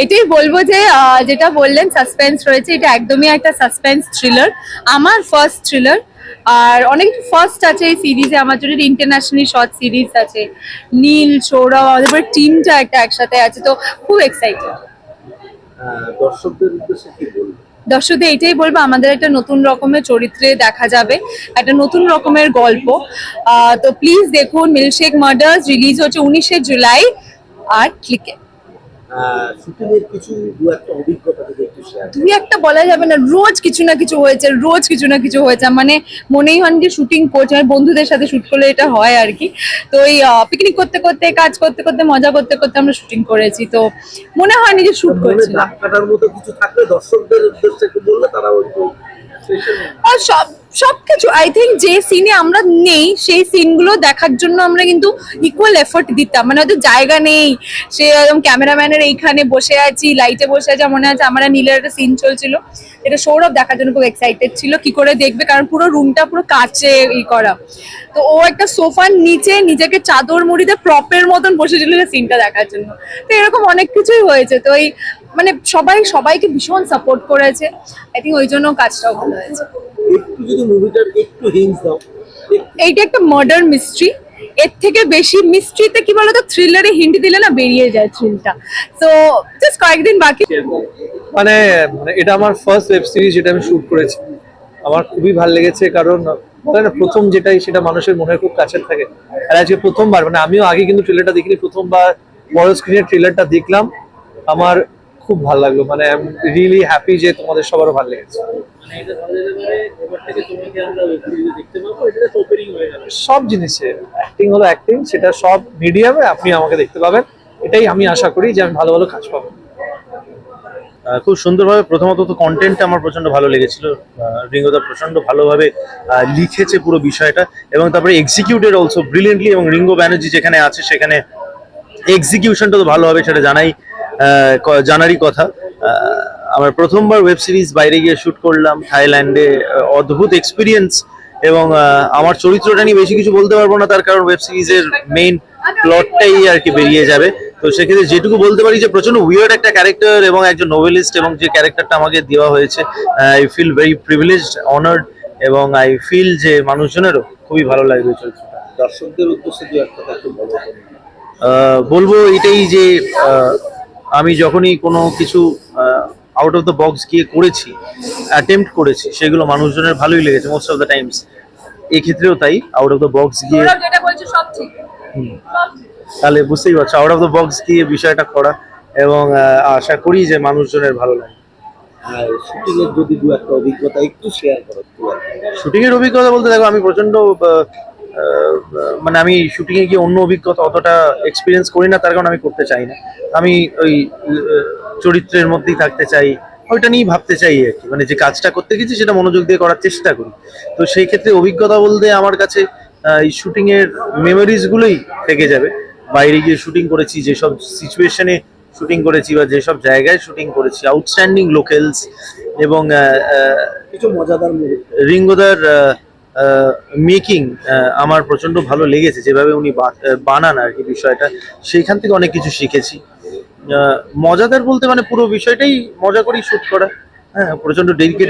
এটাই বলবো যে যেটা বললেন সাসপেন্স রয়েছে, এটা একদমই একটা সাসপেন্স থ্রিলার, আমার ফার্স্ট থ্রিলার। আর অনেক ফার্স্ট আছে এই সিরিজে, আমার জন্য ইন্টারন্যাশনালি শর্ট সিরিজ আছে। নীল, সৌরভ, আমাদের টিমটা একটা একসাথে আছে, তো খুব এক্সাইটেড। দর্শকদের উদ্দেশ্যে কি বলবো? দর্শকদের এটাই বলবো, আমাদের একটা নতুন রকমের চরিত্রে দেখা যাবে, একটা নতুন রকমের গল্প। তো প্লিজ দেখুন, মিল্কশেক মার্ডার্স রিলিজ হচ্ছে 19শে জুলাই আর ক্লিকে। শুটিং এর কিছু দু একটা অভিজ্ঞতা যদি একটু শেয়ার। দুই একটা বলা যাবে না, রোজ কিছু না কিছু হয়েছে, রোজ কিছু না কিছু হয়েছে, মানে মনেই হন যে শুটিং করছে, মানে বন্ধুদের সাথে শুট করলে এটা হয় আর কি। তো এই পিকনিক করতে করতে, কাজ করতে করতে, মজা করতে করতে আমরা শুটিং করেছি, তো মনে হয়নি যে শুট মনে করছি। দাগ কাটার মতো কিছু থাকলে দর্শকদের উদ্দেশ্যে একটু বললে তারাও একটু আর সবকিছু আই থিঙ্ক যে সিনে আমরা নেই সেই সিনগুলো দেখার জন্য আমরা কিন্তু ইকুয়াল এফোর্ট দিতাম, মানে ওদের জায়গা নেই, সে একদম ক্যামেরাম্যানের এইখানে বসে আছি, লাইটে বসে আছে, মনে আছে আমরা নীলের একটা সিন চলছিল, এটা সৌরভ দেখার জন্য খুব এক্সাইটেড ছিল কি করে দেখবে, কারণ পুরো রুমটা পুরো কাচে ই করা। তো ও একটা সোফার নিচে নিজেকে চাদর মুড়িতে প্রপের মতন বসেছিল সিনটা দেখার জন্য। তো এরকম অনেক কিছুই হয়েছে, তো এই মানে সবাইকে ভীষণ সাপোর্ট করেছে, আই থিঙ্ক ওই জন্য কাজটাও ভালো হয়েছে। একটু যদি মুভিটার একটু হিন্টস দাও। এইটা একটা মার্ডার মিস্ট্রি, এর থেকে বেশি মিস্ট্রিতে কি বলতো থ্রিলারে হিন্ট দিলে না বেরিয়ে যায় থ্রিলটা। তো জাস্ট কয়েকদিন বাকি। মানে এটা আমার ফার্স্ট ওয়েব সিরিজ যেটা আমি শুট করেছি, আমার খুবই ভালো লেগেছে, কারণ বলে না প্রথম যেটাই সেটা মানুষের মনের খুব কাছের থাকে। আর আজকে প্রথমবার, মানে আমিও আগে কিন্তু ট্রেলারটা দেখিনি, প্রথমবার বড় স্ক্রিনের ট্রেলারটা দেখলাম, আমার খুব ভালো লাগলো, মানে আই এম রিয়েলি হ্যাপি যে তোমাদের সবারও ভালো লেগেছে। সব জিনিসে অ্যাক্টিং হলো অ্যাক্টিং, সেটা সব মিডিয়ামে আপনি আমাকে দেখতে পাবেন, এটাই আমি আশা করি যে আমি ভালো ভালো কাজ পাবো। খুব সুন্দরভাবে, প্রথমত তো কন্টেন্টটা আমার প্রচন্ড ভালো লেগেছিল, রিঙ্গোদা প্রচন্ড ভালোভাবে লিখেছে পুরো বিষয়টা, এবং তারপরে এক্সিকিউটেড অলসো ব্রিলিয়েন্টলি, এবং রিঙ্গো ব্যানার্জি যেখানে আছে সেখানে এক্সিকিউশনটা তো ভালো হবে সেটা জানারই কথা। আমার প্রথমবার ওয়েব সিরিজ বাইরে গিয়ে শুট করলাম থাইল্যান্ডে, অদ্ভুত এক্সপিরিয়েন্স, এবং আমার চরিত্রটা নিয়ে বেশি কিছু বলতে পারবো না, তার কারণ ওয়েব সিরিজের মেইন প্লটটাই আর কি বেরিয়ে যাবে। তো সেক্ষেত্রে যেটুকু বলতে পারি যে প্রচন্ড উইয়ার্ড একটা ক্যারেক্টার এবং একজন নোভেলিস্ট, এবং যে ক্যারেক্টারটা আমাকে দেওয়া হয়েছে, I feel very privileged, honoured, এবং আই ফিল যে মানুষজনেরও খুবই ভালো লাগবে চরিত্রটা। দর্শকদের উদ্দেশ্যে দু একটা কথা একটু বলো। বলবো এটাই যে আমি যখনই কোনো কিছু আউট অফ দ্য বক্স গিয়ে করেছি, অ্যাটেম্প্ট করেছি, সেগুলো মানুষজনের ভালোই লেগেছে মোস্ট অফ দ্য টাইমস। এক্ষেত্রেও তাই, আউট অফ দ্য বক্স গিয়ে, যেটা বলছে সব ঠিক। তাহলে বুঝতেই পারছো আউট অফ দ্য বক্স গিয়ে বিষয়টা করা, এবং আশা করি যে মানুষজনের ভালো লাগে। আর শুটিং এর যদি দু একটা অভিজ্ঞতা একটু শেয়ার করো। শুটিং এর অভিজ্ঞতা বলতে দেখো, আমি প্রচন্ড মানে আমি শুটিং এ গিয়ে অন্য অভিজ্ঞতা অতটা এক্সপিরিয়েন্স করি না, তার কারণ আমি করতে চাই না, আমি ওই চরিত্রের মধ্যেই থাকতে চাই, ওইটা নিয়েই ভাবতে চাই আর কি, মানে যে কাজটা করতে গেছি সেটা মনোযোগ দিয়ে করার চেষ্টা করি। তো সেই ক্ষেত্রে অভিজ্ঞতা বলতে আমার কাছে এই শুটিং এর মেমোরিজ গুলোই থেকে যাবে। বাইরে গিয়ে শুটিং করেছি, যেসব সিচুয়েশনে শুটিং করেছি বা যেসব জায়গায় শুটিং করেছি, আউটস্ট্যান্ডিং লোকেলস, এবং কিছু মজাদার মুহূর্ত। রিঙ্গোদার মেকিং আমার প্রচন্ড ভালো লেগেছে, যেভাবে উনি বানান আর কি বিষয়টা, সেইখান থেকে অনেক কিছু শিখেছি। মজাদার বলতে মানে পুরো বিষয়টাই মজা করেই শুট করা, হ্যাঁ, প্রচন্ড ডেডিকেটেড।